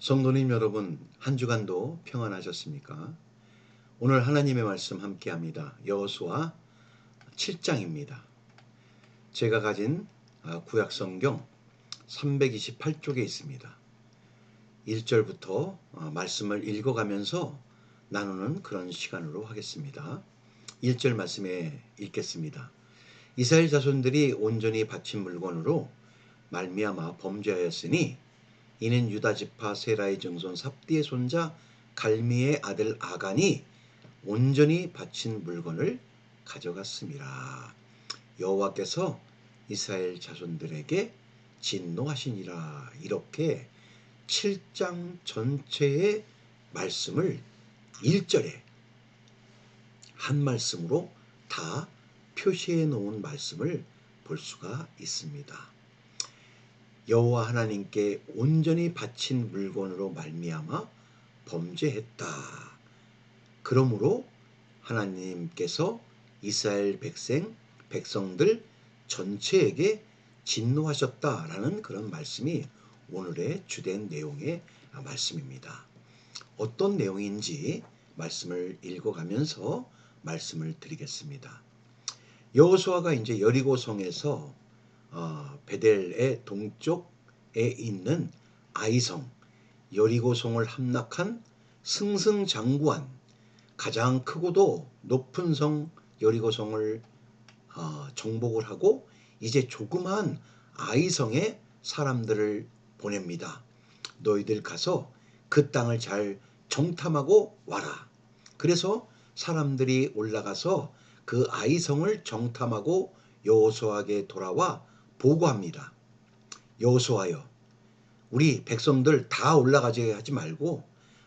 성도님 여러분, 한 주간도 평안하셨습니까? 오늘 하나님의 말씀 함께합니다. 여호수아 7장입니다. 제가 가진 구약 성경 328쪽에 있습니다. 1절부터 말씀을 읽어가면서 나누는 그런 시간으로 하겠습니다. 1절 말씀에 읽겠습니다. 이스라엘 자손들이 온전히 바친 물건으로 말미암아 범죄하였으니 이는 유다 지파 세라의 증손 삽디의 손자 갈미의 아들 아간이 온전히 바친 물건을 가져갔음이라. 여호와께서 이스라엘 자손들에게 진노하시니라. 이렇게 7장 전체의 말씀을 1절에 한 말씀으로 다 표시해 놓은 말씀을 볼 수가 있습니다. 여호와 하나님께 온전히 바친 물건으로 말미암아 범죄했다. 그러므로 하나님께서 이스라엘 백성들 전체에게 진노하셨다라는 그런 말씀이 오늘의 주된 내용의 말씀입니다. 어떤 내용인지 말씀을 읽어가면서 말씀을 드리겠습니다. 여호수아가 이제 여리고성에서 베델의 동쪽에 있는 아이성, 여리고성을 함락한 승승장구한 가장 크고도 높은 성 여리고성을 정복을 하고 이제 조그마한 아이성에 사람들을 보냅니다. 너희들 가서 그 땅을 잘 정탐하고 와라. 그래서 사람들이 올라가서 그 아이성을 정탐하고 여호수아에게 돌아와 보고합니다. 여호수아여, 우리 백성들 다 올라가지 하지 말고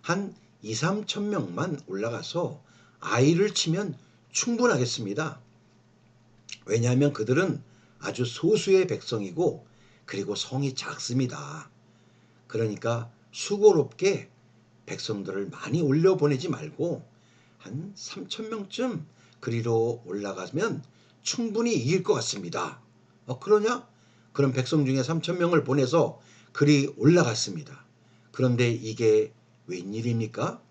한 2, 3천 명만 올라가서 아이를 치면 충분하겠습니다. 왜냐하면 그들은 아주 소수의 백성이고 그리고 성이 작습니다. 그러니까 수고롭게 백성들을 많이 올려보내지 말고 한 3천 명쯤 그리로 올라가면 충분히 이길 것 같습니다. 그러냐? 그럼 백성 중에 3천 명을 보내서 그리 올라갔습니다. 그런데 이게 웬일입니까?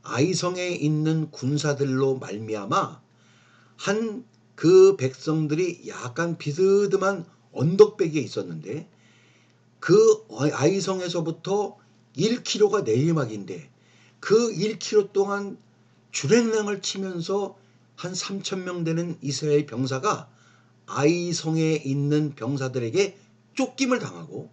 아이성에 있는 군사들로 말미암아 한 그 백성들이 약간 비스듬한 언덕배기에 있었는데 그 아이성에서부터 1km가 내리막인데 그 1km 동안 주랭랑을 치면서 한 3천 명 되는 이스라엘 병사가 아이성에 있는 병사들에게 쫓김을 당하고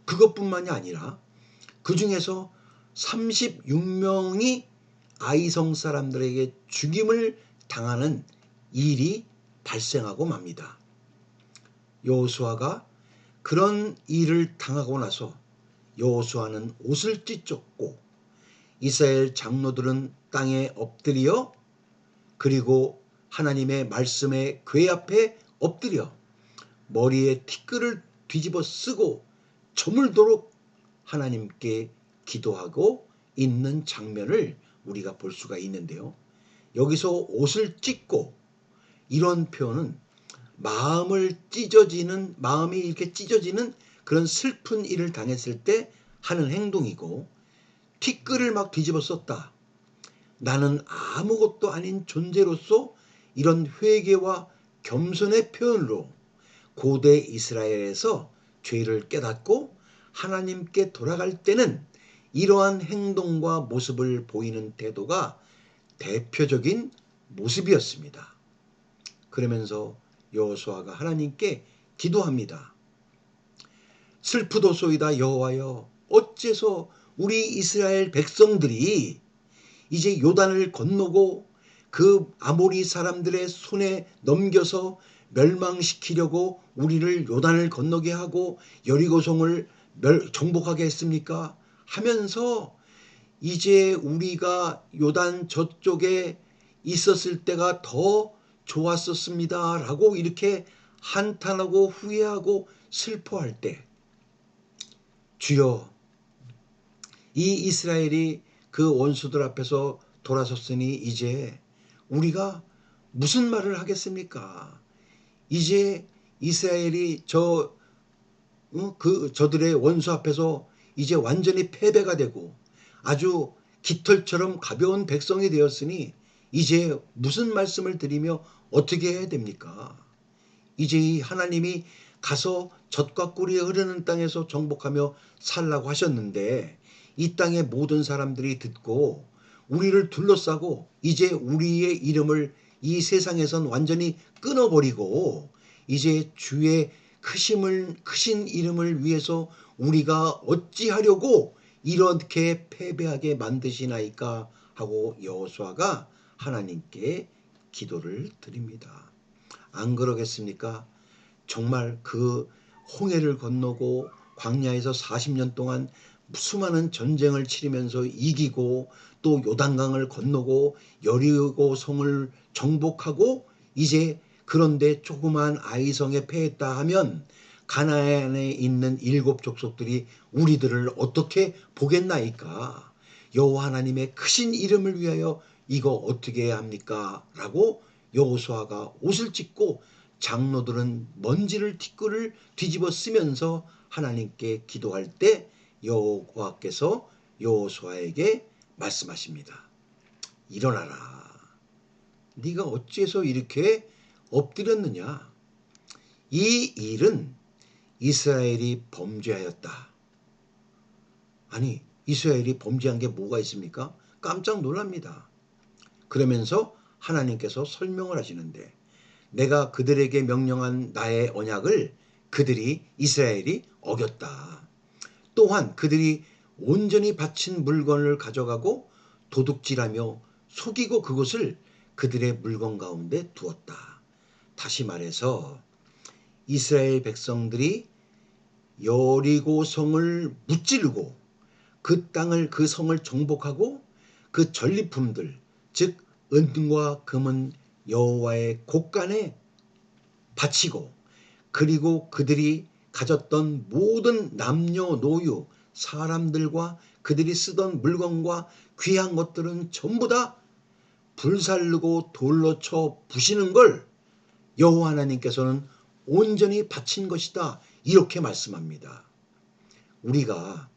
그것뿐만이 아니라 그 중에서 36명이 아이성 사람들에게 죽임을 당하는 일이 발생하고 맙니다. 여호수아가 그런 일을 당하고 나서 여호수아는 옷을 찢었고 이스라엘 장로들은 땅에 엎드려 그리고 하나님의 말씀의 궤 앞에 엎드려 머리에 티끌을 뒤집어 쓰고 저물도록 하나님께 기도하고 있는 장면을 우리가 볼 수가 있는데요. 여기서 옷을 찢고 이런 표현은 마음이 이렇게 찢어지는 그런 슬픈 일을 당했을 때 하는 행동이고 티끌을 막 뒤집어 썼다. 나는 아무것도 아닌 존재로서 이런 회개와 겸손의 표현으로 고대 이스라엘에서 죄를 깨닫고 하나님께 돌아갈 때는 이러한 행동과 모습을 보이는 태도가 대표적인 모습이었습니다. 그러면서 여호수아가 하나님께 기도합니다. 슬프도소이다 여호와여, 어째서 우리 이스라엘 백성들이 이제 요단을 건너고 그 아모리 사람들의 손에 넘겨서 멸망시키려고 우리를 요단을 건너게 하고 여리고성을 정복하게 했습니까? 하면서 이제 우리가 요단 저쪽에 있었을 때가 더 좋았었습니다. 라고 이렇게 한탄하고 후회하고 슬퍼할 때 주여, 이 이스라엘이 그 원수들 앞에서 돌아섰으니 이제 우리가 무슨 말을 하겠습니까? 이제 이스라엘이 저들의 원수 앞에서 이제 완전히 패배가 되고 아주 깃털처럼 가벼운 백성이 되었으니 이제 무슨 말씀을 드리며 어떻게 해야 됩니까? 이제 이 하나님이 가서 젖과 꿀이 흐르는 땅에서 정복하며 살라고 하셨는데 이 땅의 모든 사람들이 듣고 우리를 둘러싸고 이제 우리의 이름을 이 세상에선 완전히 끊어버리고 이제 주의 크신 이름을 위해서 우리가 어찌하려고 이렇게 패배하게 만드시나이까 하고 여호수아가 하나님께 기도를 드립니다. 안 그러겠습니까? 정말 그 홍해를 건너고 광야에서 40년 동안 수많은 전쟁을 치르면서 이기고 또 요단강을 건너고 여리고 성을 정복하고 이제 그런데 조그만 아이성에 패했다 하면 가나안에 있는 7족속들이 우리들을 어떻게 보겠나이까? 여호와 하나님의 크신 이름을 위하여 이거 어떻게 해야 합니까? 라고 여호수아가 옷을 찢고 장로들은 먼지를 티끌을 뒤집어 쓰면서 하나님께 기도할 때 여호와께서 여호수아에게 말씀하십니다. 일어나라. 네가 어째서 이렇게 엎드렸느냐? 이 일은 이스라엘이 범죄하였다. 아니, 이스라엘이 범죄한 게 뭐가 있습니까? 깜짝 놀랍니다. 그러면서 하나님께서 설명을 하시는데 내가 그들에게 명령한 나의 언약을 그들이 이스라엘이 어겼다. 또한 그들이 온전히 바친 물건을 가져가고 도둑질하며 속이고 그것을 그들의 물건 가운데 두었다. 다시 말해서 이스라엘 백성들이 여리고 성을 무찌르고 그 땅을 그 성을 정복하고 그 전리품들 즉 은과 금은 여호와의 곳간에 바치고 그리고 그들이 가졌던 모든 남녀노유 사람들과 그들이 쓰던 물건과 귀한 것들은 전부 다 불살르고 돌로 쳐 부시는 걸 여호와 하나님께서는 온전히 바친 것이다. 이렇게 말씀합니다. 우리가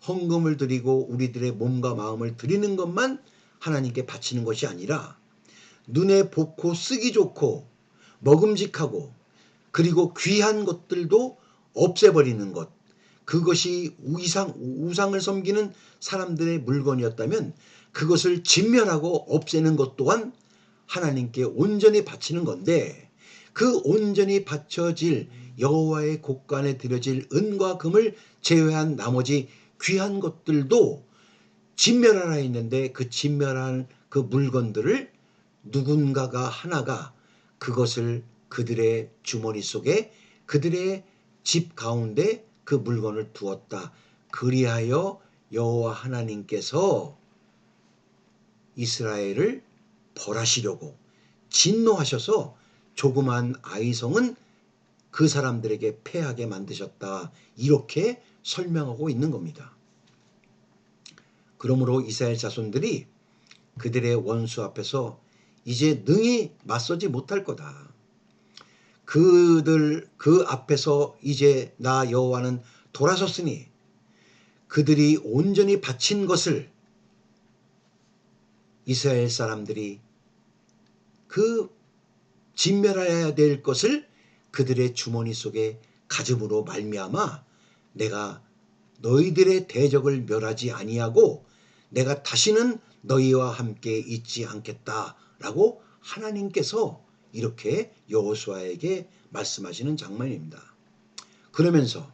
헌금을 드리고 우리들의 몸과 마음을 드리는 것만 하나님께 바치는 것이 아니라 눈에 좋고 쓰기 좋고 먹음직하고 그리고 귀한 것들도 없애버리는 것. 그것이 우상을 섬기는 사람들의 물건이었다면 그것을 진멸하고 없애는 것 또한 하나님께 온전히 바치는 건데 그 온전히 바쳐질 여호와의 곳간에 드려질 은과 금을 제외한 나머지 귀한 것들도 진멸하라 했는데 그 진멸한 그 물건들을 누군가가 하나가 그것을 그들의 주머니 속에 그들의 집 가운데 그 물건을 두었다. 그리하여 여호와 하나님께서 이스라엘을 벌하시려고 진노하셔서 조그만 아이성은 그 사람들에게 패하게 만드셨다. 이렇게 설명하고 있는 겁니다. 그러므로 이스라엘 자손들이 그들의 원수 앞에서 이제 능히 맞서지 못할 거다. 그들 그 앞에서 이제 나 여호와는 돌아섰으니 그들이 온전히 바친 것을 이스라엘 사람들이 그 진멸해야 될 것을 그들의 주머니 속에 가짐으로 말미암아 내가 너희들의 대적을 멸하지 아니하고 내가 다시는 너희와 함께 있지 않겠다라고 하나님께서 이렇게 여호수아에게 말씀하시는 장면입니다. 그러면서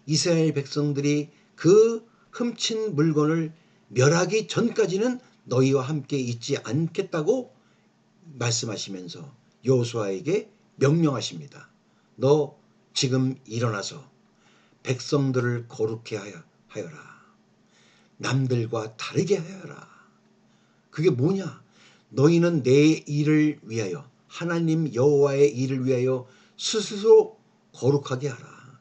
이스라엘 백성들이 그 훔친 물건을 멸하기 전까지는 너희와 함께 있지 않겠다고 말씀하시면서 여호수아에게 명령하십니다. 너 지금 일어나서 백성들을 거룩해 하여라. 남들과 다르게 하여라. 그게 뭐냐? 너희는 내 일을 위하여 하나님 여호와의 일을 위하여 스스로 거룩하게 하라.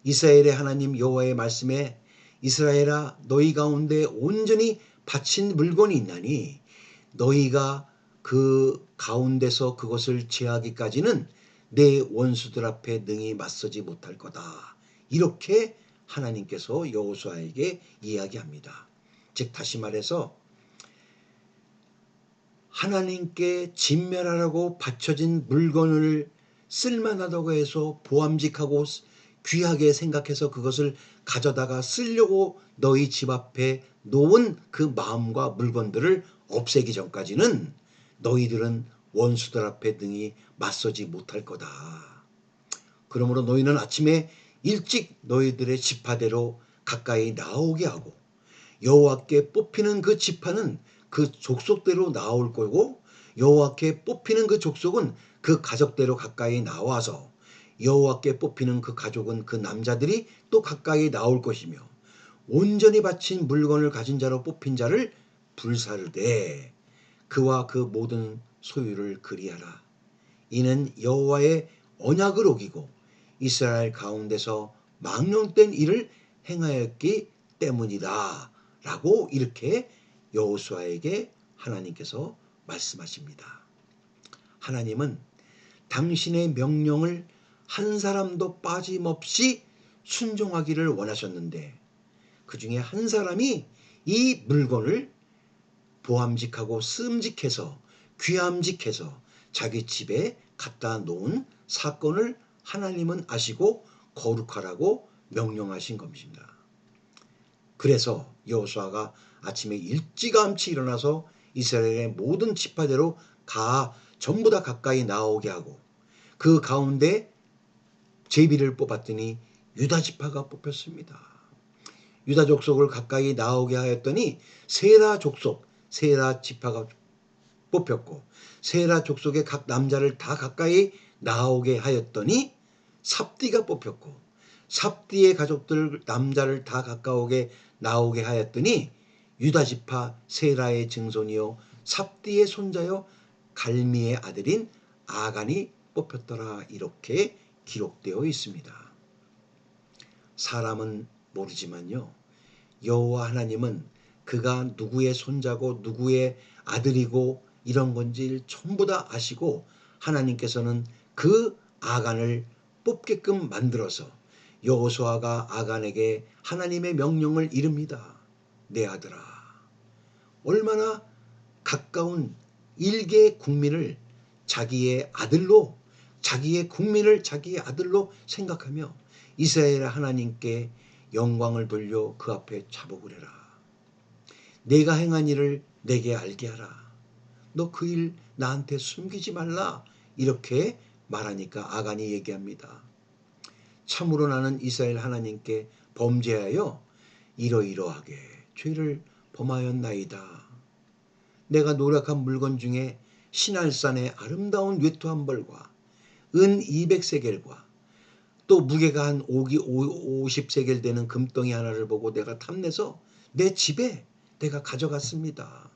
이스라엘의 하나님 여호와의 말씀에 이스라엘아 너희 가운데 온전히 바친 물건이 있나니 너희가 그 가운데서 그것을 제하기까지는 내 원수들 앞에 능히 맞서지 못할 거다. 이렇게 하나님께서 여호수아에게 이야기합니다. 즉 다시 말해서 하나님께 진멸하라고 바쳐진 물건을 쓸만하다고 해서 보암직하고 귀하게 생각해서 그것을 가져다가 쓰려고 너희 집 앞에 놓은 그 마음과 물건들을 없애기 전까지는 너희들은 원수들 앞에 능히 맞서지 못할 거다. 그러므로 너희는 아침에 일찍 너희들의 지파대로 가까이 나오게 하고 여호와께 뽑히는 그 지파는 그 족속대로 나올 거고 여호와께 뽑히는 그 족속은 그 가족대로 가까이 나와서 여호와께 뽑히는 그 가족은 그 남자들이 또 가까이 나올 것이며 온전히 바친 물건을 가진 자로 뽑힌 자를 불사르되 그와 그 모든 소유를 그리하라. 이는 여호와의 언약을 어기고 이스라엘 가운데서 망령된 일을 행하였기 때문이다 라고 이렇게 여호수아에게 하나님께서 말씀하십니다. 하나님은 당신의 명령을 한 사람도 빠짐없이 순종하기를 원하셨는데 그 중에 한 사람이 이 물건을 보암직하고 씀직해서 귀함직해서 자기 집에 갖다 놓은 사건을 하나님은 아시고 거룩하라고 명령하신 것입니다. 그래서 여호수아가 아침에 일찌감치 일어나서 이스라엘의 모든 지파대로 전부 다 가까이 나오게 하고 그 가운데 제비를 뽑았더니 유다 지파가 뽑혔습니다. 유다 족속을 가까이 나오게 하였더니 세라 족속, 세라 지파가 뽑혔고 세라 족속의 각 남자를 다 가까이 나오게 하였더니 삽디가 뽑혔고 삽디의 가족들 남자를 다 가까우게 나오게 하였더니 유다 지파 세라의 증손이요 삽디의 손자요 갈미의 아들인 아간이 뽑혔더라. 이렇게 기록되어 있습니다. 사람은 모르지만요 여호와 하나님은 그가 누구의 손자고 누구의 아들이고 이런 건지 전부 다 아시고 하나님께서는 그 아간을 뽑게끔 만들어서 여호수아가 아간에게 하나님의 명령을 이릅니다. 내 아들아, 얼마나 가까운 일개 국민을 자기의 아들로 자기의 국민을 자기의 아들로 생각하며 이스라엘 하나님께 영광을 돌려 그 앞에 자복을 해라. 내가 행한 일을 내게 알게 하라. 너 그 일 나한테 숨기지 말라. 이렇게 말하니까 아간이 얘기합니다. 참으로 나는 이스라엘 하나님께 범죄하여 이러이러하게 죄를 범하였나이다. 내가 노력한 물건 중에 시날산의 아름다운 외투 한 벌과 은 200세겔과 또 무게가 한 50세겔 되는 금덩이 하나를 보고 내가 탐내서 내 집에 내가 가져갔습니다.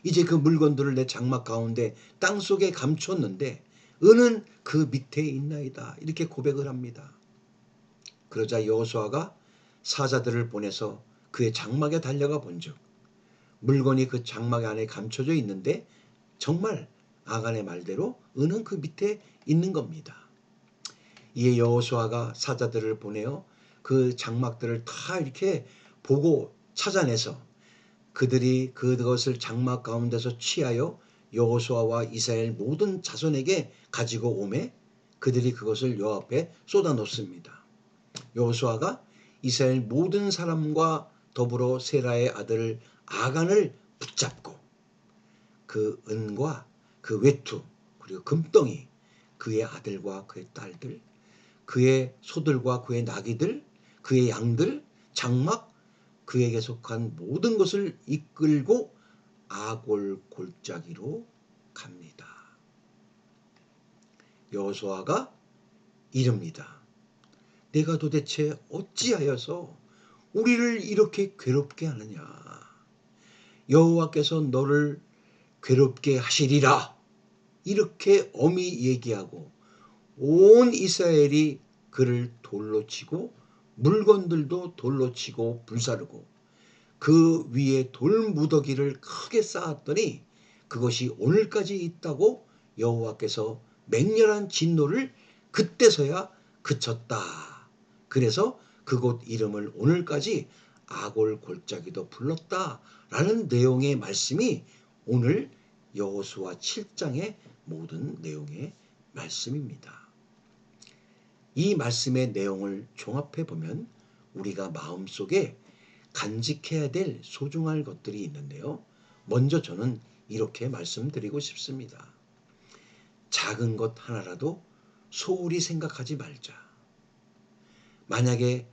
이제 그 물건들을 내 장막 가운데 땅속에 감추었는데 은은 그 밑에 있나이다. 이렇게 고백을 합니다. 그러자 여호수아가 사자들을 보내서 그의 장막에 달려가 본즉 물건이 그 장막 안에 감춰져 있는데 정말 아간의 말대로 은은 그 밑에 있는 겁니다. 이에 여호수아가 사자들을 보내어 그 장막들을 다 이렇게 보고 찾아내서 그들이 그것을 장막 가운데서 취하여 여호수아와 이스라엘 모든 자손에게 가지고 오매 그들이 그것을 여호와 앞에 쏟아 놓습니다. 여호수아가 이스라엘 모든 사람과 더불어 세라의 아들 아간을 붙잡고 그 은과 그 외투 그리고 금덩이 그의 아들과 그의 딸들 그의 소들과 그의 나귀들 그의 양들 장막 그에게 속한 모든 것을 이끌고 아골 골짜기로 갑니다. 여호수아가 이릅니다. 내가 도대체 어찌하여서 우리를 이렇게 괴롭게 하느냐. 여호와께서 너를 괴롭게 하시리라. 이렇게 엄히 얘기하고 온 이스라엘이 그를 돌로 치고 물건들도 돌로 치고 불사르고 그 위에 돌무더기를 크게 쌓았더니 그것이 오늘까지 있다고 여호와께서 맹렬한 진노를 그때서야 그쳤다. 그래서 그곳 이름을 오늘까지 아골 골짜기도 불렀다라는 내용의 말씀이 오늘 여호수아 7장의 모든 내용의 말씀입니다. 이 말씀의 내용을 종합해 보면 우리가 마음속에 간직해야 될 소중할 것들이 있는데요. 먼저 저는 이렇게 말씀드리고 싶습니다. 작은 것 하나라도 소홀히 생각하지 말자. 만약에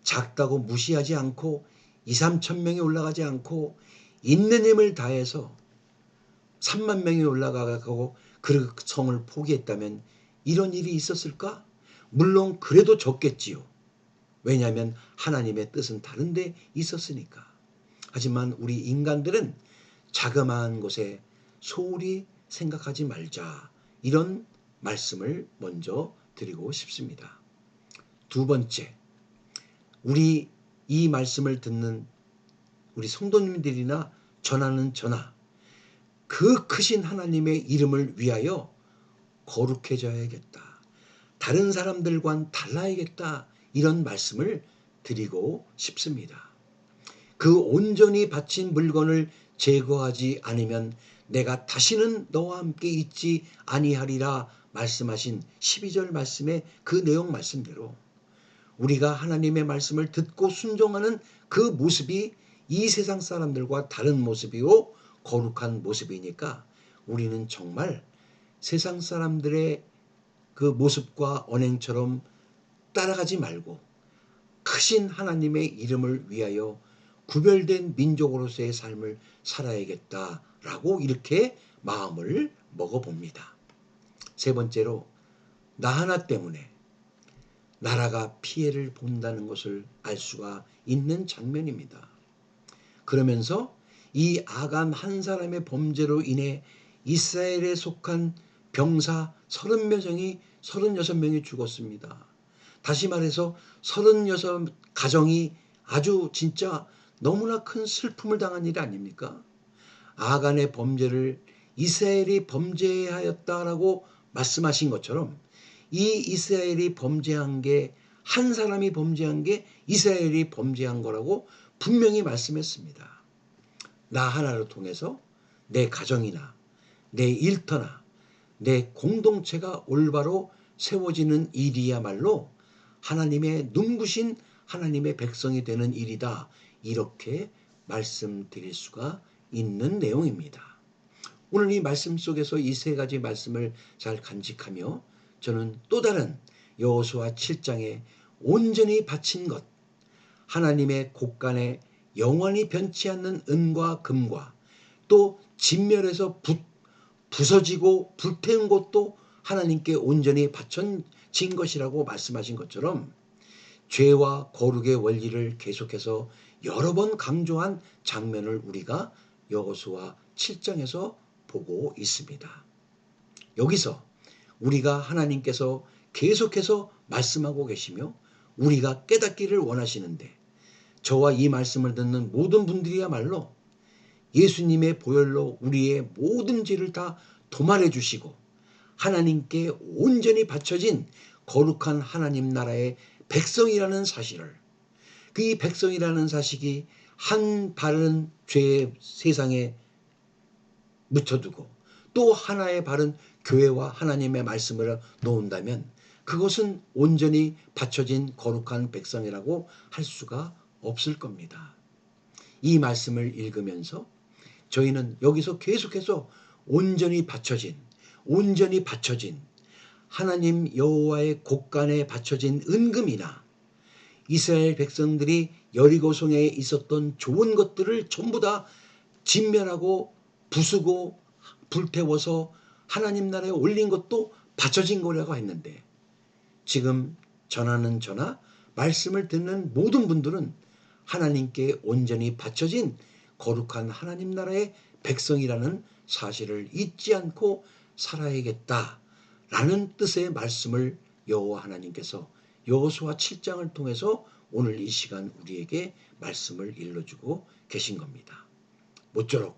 작다고 무시하지 않고 2, 3천 명이 올라가지 않고 있는 힘을 다해서 3만 명이 올라가고 그 성을 포기했다면 이런 일이 있었을까? 물론 그래도 적겠지요. 왜냐하면 하나님의 뜻은 다른 데 있었으니까. 하지만 우리 인간들은 자그마한 곳에 소홀히 생각하지 말자. 이런 말씀을 먼저 드리고 싶습니다. 두 번째, 우리 이 말씀을 듣는 우리 성도님들이나 전하는 전하, 그 크신 하나님의 이름을 위하여 거룩해져야겠다. 다른 사람들과는 달라야겠다. 이런 말씀을 드리고 싶습니다. 그 온전히 바친 물건을 제거하지 않으면 내가 다시는 너와 함께 있지 아니하리라 말씀하신 12절 말씀의 그 내용 말씀대로 우리가 하나님의 말씀을 듣고 순종하는 그 모습이 이 세상 사람들과 다른 모습이요 거룩한 모습이니까 우리는 정말 세상 사람들의 그 모습과 언행처럼 따라가지 말고 크신 하나님의 이름을 위하여 구별된 민족으로서의 삶을 살아야겠다라고 이렇게 마음을 먹어봅니다. 세 번째로 나 하나 때문에 나라가 피해를 본다는 것을 알 수가 있는 장면입니다. 그러면서 이 아간 한 사람의 범죄로 인해 이스라엘에 속한 병사 36명이 죽었습니다. 다시 말해서 36 가정이 아주 진짜 너무나 큰 슬픔을 당한 일 아닙니까? 아간의 범죄를 이스라엘이 범죄하였다라고 말씀하신 것처럼 이 이스라엘이 범죄한 게 한 사람이 범죄한 게 이스라엘이 범죄한 거라고 분명히 말씀했습니다. 나 하나를 통해서 내 가정이나 내 일터나 내 공동체가 올바로 세워지는 일이야말로 하나님의 눈부신 하나님의 백성이 되는 일이다. 이렇게 말씀드릴 수가 있는 내용입니다. 오늘 이 말씀 속에서 이 세 가지 말씀을 잘 간직하며 저는 또 다른 여호수아 7장에 온전히 바친 것, 하나님의 곳간에 영원히 변치 않는 은과 금과 또 진멸해서 부서지고 불태운 것도 하나님께 온전히 바쳐진 것이라고 말씀하신 것처럼 죄와 거룩의 원리를 계속해서 여러 번 강조한 장면을 우리가 여호수아 7장에서 보고 있습니다. 여기서 우리가 하나님께서 계속해서 말씀하고 계시며 우리가 깨닫기를 원하시는데 저와 이 말씀을 듣는 모든 분들이야말로 예수님의 보혈로 우리의 모든 죄를 다 도말해 주시고 하나님께 온전히 바쳐진 거룩한 하나님 나라의 백성이라는 사실을 그 이 백성이라는 사실이 한 바른 죄의 세상에 묻혀두고 또 하나의 바른 교회와 하나님의 말씀을 놓은다면 그것은 온전히 바쳐진 거룩한 백성이라고 할 수가 없을 겁니다. 이 말씀을 읽으면서 저희는 여기서 계속해서 온전히 바쳐진 하나님 여호와의 곳간에 바쳐진 은금이나 이스라엘 백성들이 여리고성에 있었던 좋은 것들을 전부 다 진멸하고 부수고 불태워서 하나님 나라에 올린 것도 바쳐진 거라고 했는데 지금 전하는 전하 말씀을 듣는 모든 분들은 하나님께 온전히 바쳐진 거룩한 하나님 나라의 백성이라는 사실을 잊지 않고 살아야겠다라는 뜻의 말씀을 여호와 하나님께서 여호수아 7장을 통해서 오늘 이 시간 우리에게 말씀을 일러주고 계신 겁니다. 모쪼록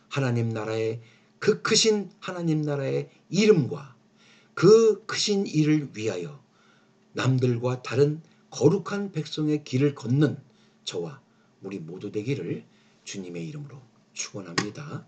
하나님 나라의 그 크신 하나님 나라의 이름과 그 크신 일을 위하여 남들과 다른 거룩한 백성의 길을 걷는 저와 우리 모두 되기를 주님의 이름으로 축원합니다.